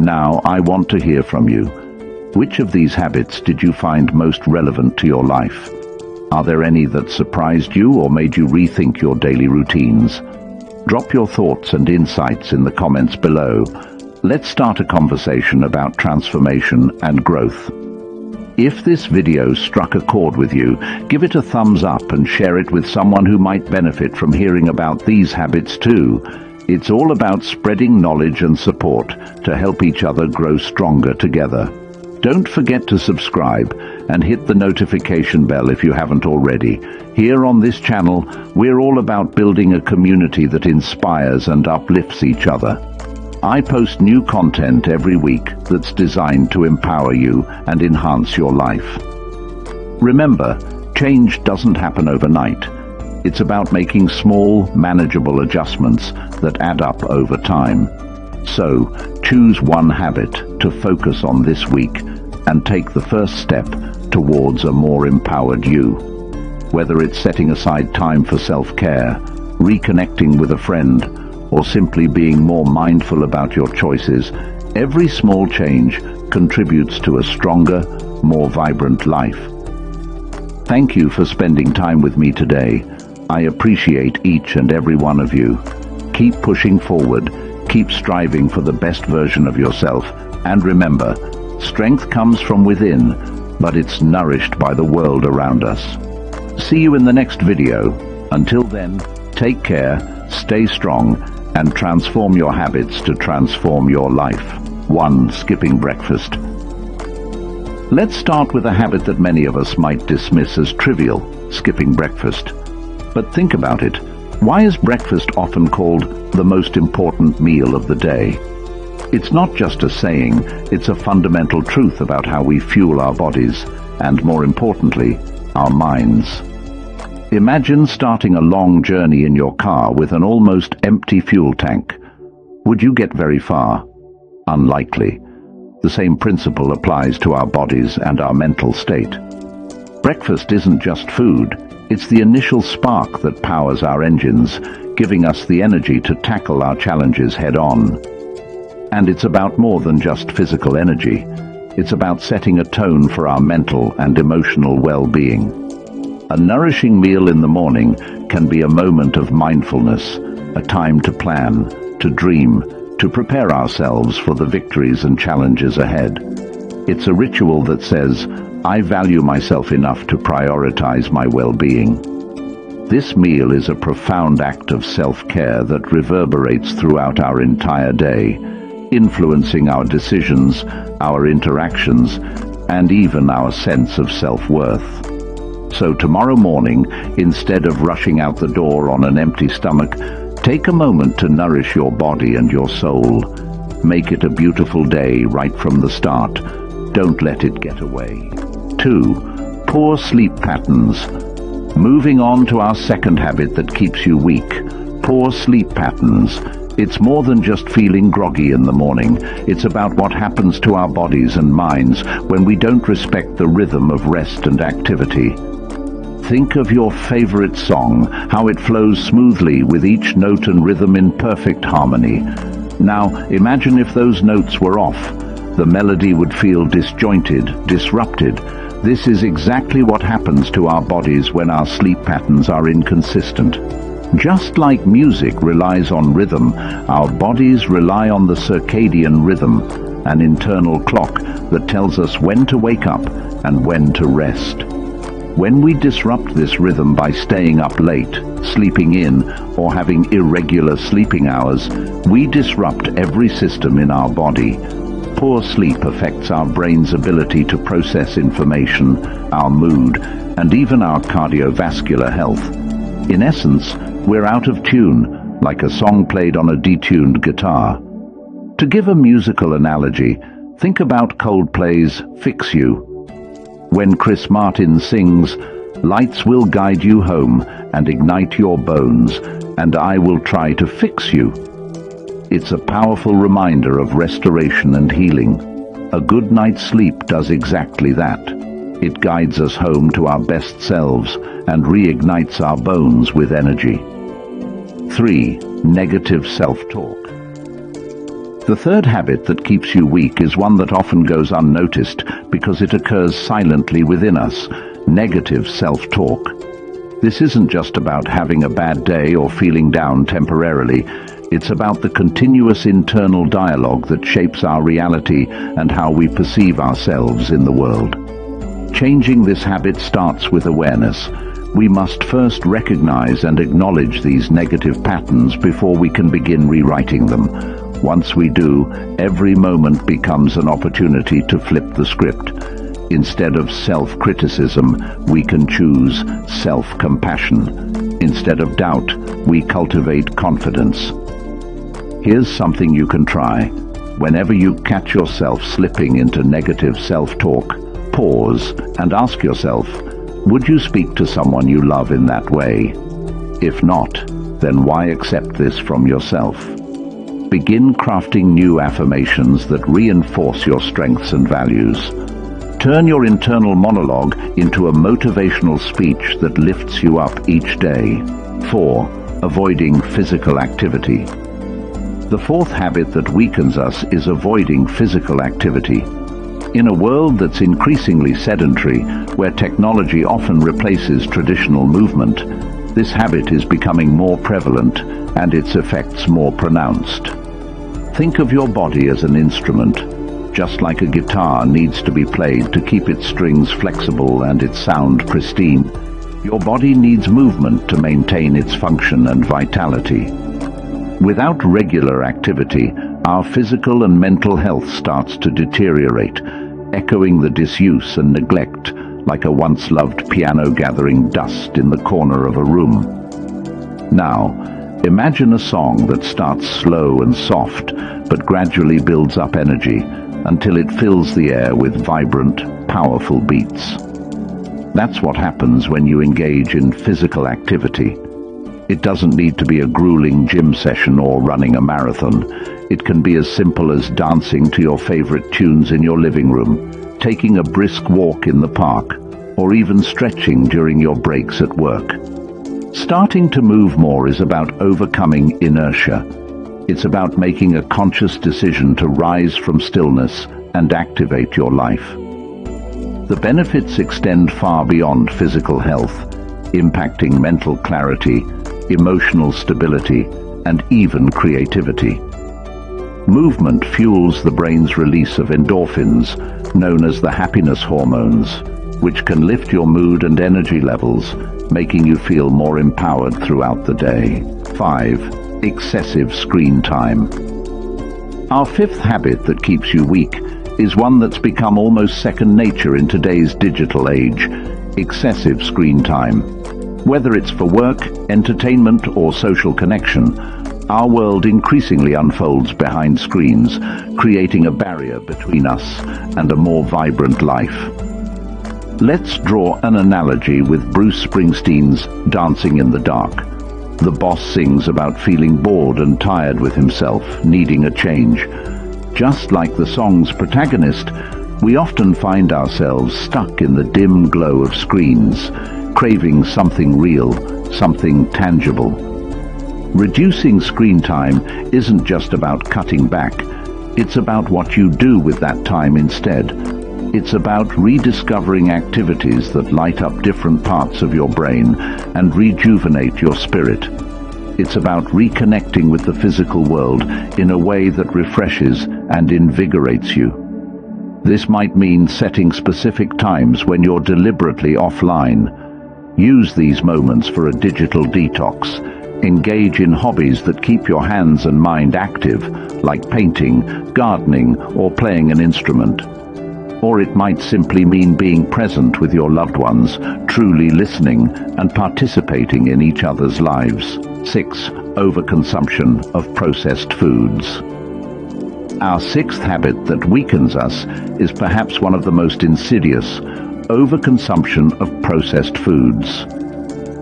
Now, I want to hear from you. Which of these habits did you find most relevant to your life? Are there any that surprised you or made you rethink your daily routines? Drop your thoughts and insights in the comments below. Let's start a conversation about transformation and growth. If this video struck a chord with you, give it a thumbs up and share it with someone who might benefit from hearing about these habits too. It's all about spreading knowledge and support to help each other grow stronger together. Don't forget to subscribe and hit the notification bell if you haven't already. Here on this channel, we're all about building a community that inspires and uplifts each other. I post new content every week that's designed to empower you and enhance your life. Remember, change doesn't happen overnight. It's about making small, manageable adjustments that add up over time. So, choose one habit to focus on this week and take the first step towards a more empowered you. Whether it's setting aside time for self-care, reconnecting with a friend, or simply being more mindful about your choices, every small change contributes to a stronger, more vibrant life. Thank you for spending time with me today. I appreciate each and every one of you. Keep pushing forward, keep striving for the best version of yourself, and remember, strength comes from within, but it's nourished by the world around us. See you in the next video. Until then, take care, stay strong, and transform your habits to transform your life. 1. Skipping breakfast. Let's start with a habit that many of us might dismiss as trivial, skipping breakfast. But think about it. Why is breakfast often called the most important meal of the day? It's not just a saying, it's a fundamental truth about how we fuel our bodies, and more importantly, our minds. Imagine starting a long journey in your car with an almost empty fuel tank. Would you get very far? Unlikely. The same principle applies to our bodies and our mental state. Breakfast isn't just food, it's the initial spark that powers our engines, giving us the energy to tackle our challenges head-on. And it's about more than just physical energy. It's about setting a tone for our mental and emotional well-being. A nourishing meal in the morning can be a moment of mindfulness, a time to plan, to dream, to prepare ourselves for the victories and challenges ahead. It's a ritual that says, I value myself enough to prioritize my well-being. This meal is a profound act of self-care that reverberates throughout our entire day, influencing our decisions, our interactions, and even our sense of self-worth. So tomorrow morning, instead of rushing out the door on an empty stomach, take a moment to nourish your body and your soul. Make it a beautiful day right from the start. Don't let it get away. 2. Poor sleep patterns. Moving on to our second habit that keeps you weak. Poor sleep patterns. It's more than just feeling groggy in the morning. It's about what happens to our bodies and minds when we don't respect the rhythm of rest and activity. Think of your favorite song, how it flows smoothly with each note and rhythm in perfect harmony. Now, imagine if those notes were off. The melody would feel disjointed, disrupted. This is exactly what happens to our bodies when our sleep patterns are inconsistent. Just like music relies on rhythm, our bodies rely on the circadian rhythm, an internal clock that tells us when to wake up and when to rest. When we disrupt this rhythm by staying up late, sleeping in, or having irregular sleeping hours, we disrupt every system in our body. Poor sleep affects our brain's ability to process information, our mood, and even our cardiovascular health. In essence, we're out of tune, like a song played on a detuned guitar. To give a musical analogy, think about Coldplay's Fix You. When Chris Martin sings, "Lights will guide you home and ignite your bones, and I will try to fix you." It's a powerful reminder of restoration and healing. A good night's sleep does exactly that. It guides us home to our best selves and reignites our bones with energy. 3. Negative self-talk. The third habit that keeps you weak is one that often goes unnoticed because it occurs silently within us: negative self-talk. This isn't just about having a bad day or feeling down temporarily. It's about the continuous internal dialogue that shapes our reality and how we perceive ourselves in the world. Changing this habit starts with awareness. We must first recognize and acknowledge these negative patterns before we can begin rewriting them. Once we do, every moment becomes an opportunity to flip the script. Instead of self-criticism, we can choose self-compassion. Instead of doubt, we cultivate confidence. Here's something you can try. Whenever you catch yourself slipping into negative self-talk, pause and ask yourself, would you speak to someone you love in that way? If not, then why accept this from yourself? Begin crafting new affirmations that reinforce your strengths and values. Turn your internal monologue into a motivational speech that lifts you up each day. 4. Avoiding physical activity. The fourth habit that weakens us is avoiding physical activity. In a world that's increasingly sedentary, where technology often replaces traditional movement, this habit is becoming more prevalent and its effects more pronounced. Think of your body as an instrument. Just like a guitar needs to be played to keep its strings flexible and its sound pristine, your body needs movement to maintain its function and vitality. Without regular activity, our physical and mental health starts to deteriorate, echoing the disuse and neglect like a once-loved piano gathering dust in the corner of a room. Now, imagine a song that starts slow and soft, but gradually builds up energy until it fills the air with vibrant, powerful beats. That's what happens when you engage in physical activity. It doesn't need to be a grueling gym session or running a marathon. It can be as simple as dancing to your favorite tunes in your living room, taking a brisk walk in the park, or even stretching during your breaks at work. Starting to move more is about overcoming inertia. It's about making a conscious decision to rise from stillness and activate your life. The benefits extend far beyond physical health, impacting mental clarity, emotional stability, and even creativity. Movement fuels the brain's release of endorphins, known as the happiness hormones, which can lift your mood and energy levels, making you feel more empowered throughout the day. 5. Excessive screen time. Our fifth habit that keeps you weak is one that's become almost second nature in today's digital age: excessive screen time. Whether it's for work, entertainment, or social connection, our world increasingly unfolds behind screens, creating a barrier between us and a more vibrant life. Let's draw an analogy with Bruce Springsteen's Dancing in the Dark. The boss sings about feeling bored and tired with himself, needing a change. Just like the song's protagonist, we often find ourselves stuck in the dim glow of screens, craving something real, something tangible. Reducing screen time isn't just about cutting back. It's about what you do with that time instead. It's about rediscovering activities that light up different parts of your brain and rejuvenate your spirit. It's about reconnecting with the physical world in a way that refreshes and invigorates you. This might mean setting specific times when you're deliberately offline. Use these moments for a digital detox. Engage in hobbies that keep your hands and mind active, like painting, gardening, or playing an instrument. Or it might simply mean being present with your loved ones, truly listening and participating in each other's lives. 6. Overconsumption of processed foods. Our sixth habit that weakens us is perhaps one of the most insidious: overconsumption of processed foods.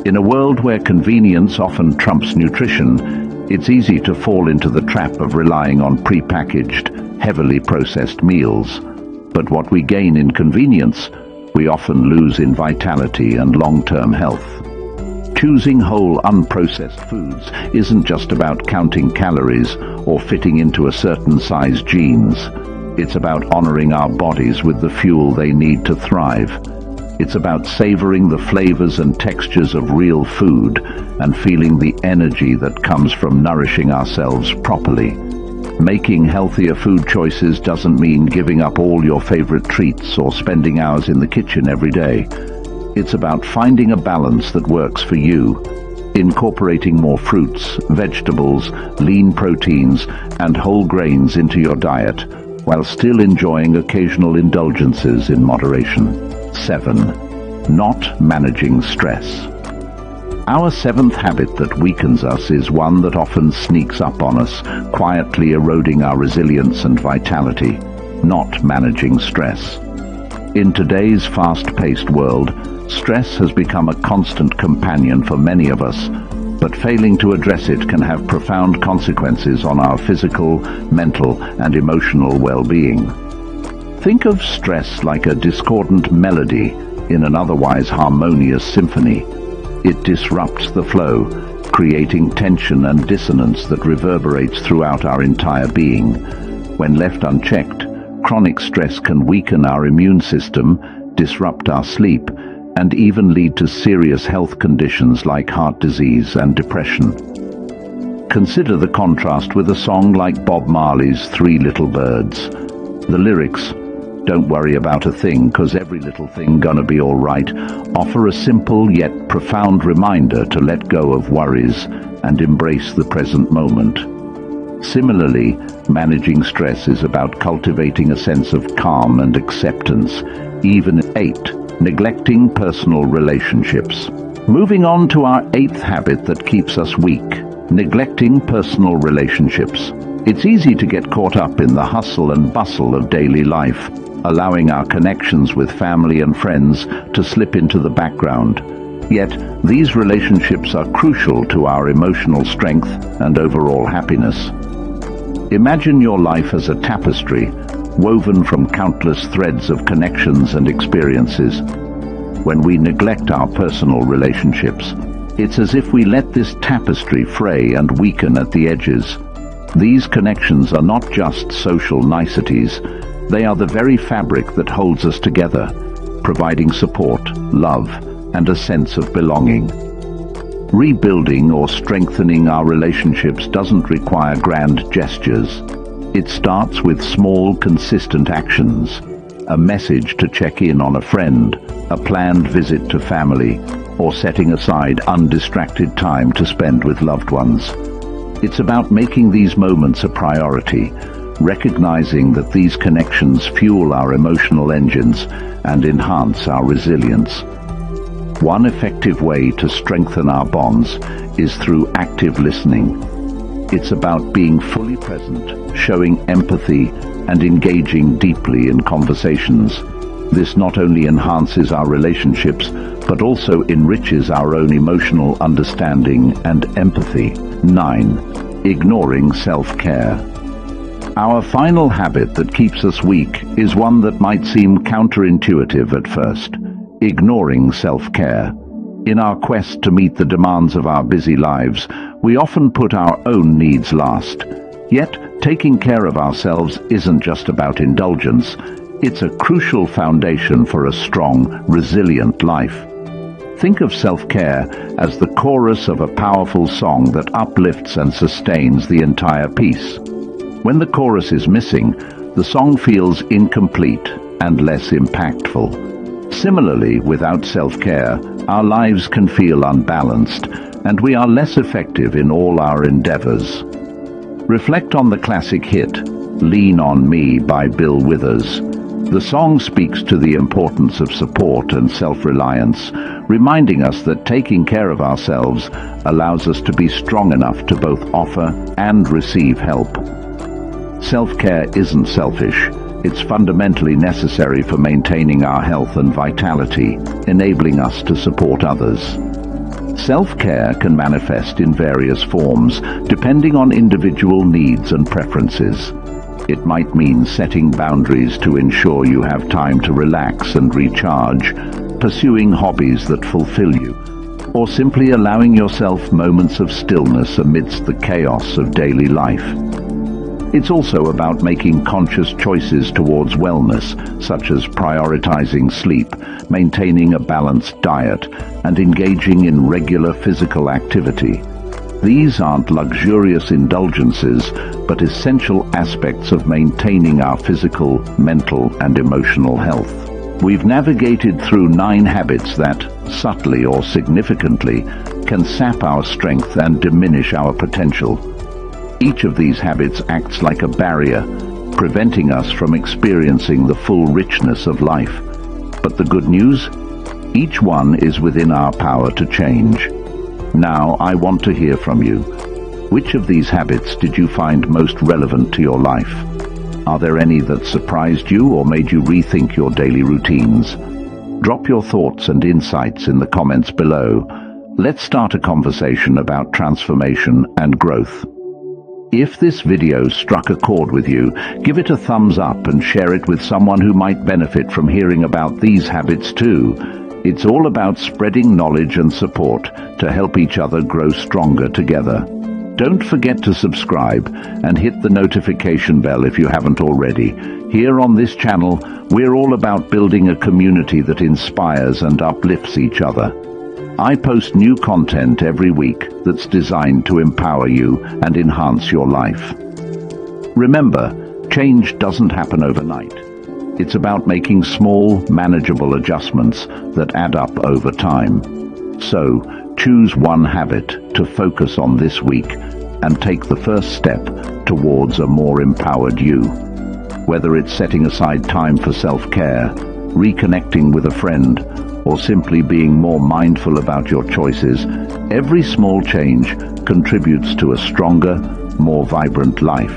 In a world where convenience often trumps nutrition, it's easy to fall into the trap of relying on prepackaged, heavily processed meals. But what we gain in convenience, we often lose in vitality and long-term health. Choosing whole, unprocessed foods isn't just about counting calories or fitting into a certain size jeans. It's about honoring our bodies with the fuel they need to thrive. It's about savoring the flavors and textures of real food and feeling the energy that comes from nourishing ourselves properly. Making healthier food choices doesn't mean giving up all your favorite treats or spending hours in the kitchen every day. It's about finding a balance that works for you, incorporating more fruits, vegetables, lean proteins, and whole grains into your diet, while still enjoying occasional indulgences in moderation. 7. Not managing stress. Our seventh habit that weakens us is one that often sneaks up on us, quietly eroding our resilience and vitality: not managing stress. In today's fast-paced world, stress has become a constant companion for many of us, but failing to address it can have profound consequences on our physical, mental, and emotional well-being. Think of stress like a discordant melody in an otherwise harmonious symphony. It disrupts the flow, creating tension and dissonance that reverberates throughout our entire being. When left unchecked, chronic stress can weaken our immune system, disrupt our sleep, and even lead to serious health conditions like heart disease and depression. Consider the contrast with a song like Bob Marley's Three Little Birds. The lyrics, "Don't worry about a thing, 'cause every little thing gonna be all right," offer a simple yet profound reminder to let go of worries and embrace the present moment. Similarly, managing stress is about cultivating a sense of calm and acceptance. Even 8. Neglecting personal relationships. Moving on to our 8th habit that keeps us weak: neglecting personal relationships. It's easy to get caught up in the hustle and bustle of daily life, allowing our connections with family and friends to slip into the background. Yet, these relationships are crucial to our emotional strength and overall happiness. Imagine your life as a tapestry, woven from countless threads of connections and experiences. When we neglect our personal relationships, it's as if we let this tapestry fray and weaken at the edges. These connections are not just social niceties, they are the very fabric that holds us together, providing support, love, and a sense of belonging. Rebuilding or strengthening our relationships doesn't require grand gestures. It starts with small, consistent actions: a message to check in on a friend, a planned visit to family, or setting aside undistracted time to spend with loved ones. It's about making these moments a priority, recognizing that these connections fuel our emotional engines and enhance our resilience. One effective way to strengthen our bonds is through active listening. It's about being fully present, showing empathy, and engaging deeply in conversations. This not only enhances our relationships, but also enriches our own emotional understanding and empathy. 9. Ignoring self-care. Our final habit that keeps us weak is one that might seem counterintuitive at first: ignoring self-care. In our quest to meet the demands of our busy lives, we often put our own needs last. Yet, taking care of ourselves isn't just about indulgence. It's a crucial foundation for a strong, resilient life. Think of self-care as the chorus of a powerful song that uplifts and sustains the entire piece. When the chorus is missing, the song feels incomplete and less impactful. Similarly, without self-care, our lives can feel unbalanced, and we are less effective in all our endeavors. Reflect on the classic hit, "Lean on Me" by Bill Withers. The song speaks to the importance of support and self-reliance, reminding us that taking care of ourselves allows us to be strong enough to both offer and receive help. Self-care isn't selfish. It's fundamentally necessary for maintaining our health and vitality, enabling us to support others. Self-care can manifest in various forms, depending on individual needs and preferences. It might mean setting boundaries to ensure you have time to relax and recharge, pursuing hobbies that fulfill you, or simply allowing yourself moments of stillness amidst the chaos of daily life. It's also about making conscious choices towards wellness, such as prioritizing sleep, maintaining a balanced diet, and engaging in regular physical activity. These aren't luxurious indulgences, but essential aspects of maintaining our physical, mental, and emotional health. We've navigated through 9 habits that, subtly or significantly, can sap our strength and diminish our potential. Each of these habits acts like a barrier, preventing us from experiencing the full richness of life. But the good news? Each one is within our power to change. Now, I want to hear from you. Which of these habits did you find most relevant to your life? Are there any that surprised you or made you rethink your daily routines? Drop your thoughts and insights in the comments below. Let's start a conversation about transformation and growth. If this video struck a chord with you, give it a thumbs up and share it with someone who might benefit from hearing about these habits too. It's all about spreading knowledge and support to help each other grow stronger together. Don't forget to subscribe and hit the notification bell if you haven't already. Here on this channel, we're all about building a community that inspires and uplifts each other. I post new content every week that's designed to empower you and enhance your life. Remember, change doesn't happen overnight. It's about making small, manageable adjustments that add up over time. So, choose one habit to focus on this week and take the first step towards a more empowered you. Whether it's setting aside time for self-care, reconnecting with a friend, or simply being more mindful about your choices, every small change contributes to a stronger, more vibrant life.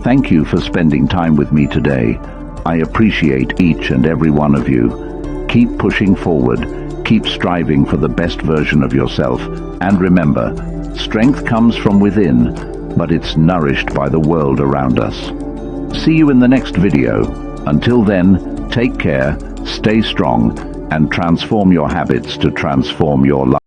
Thank you for spending time with me today. I appreciate each and every one of you. Keep pushing forward, keep striving for the best version of yourself, and remember, strength comes from within, but it's nourished by the world around us. See you in the next video. Until then, take care, stay strong, and transform your habits to transform your life.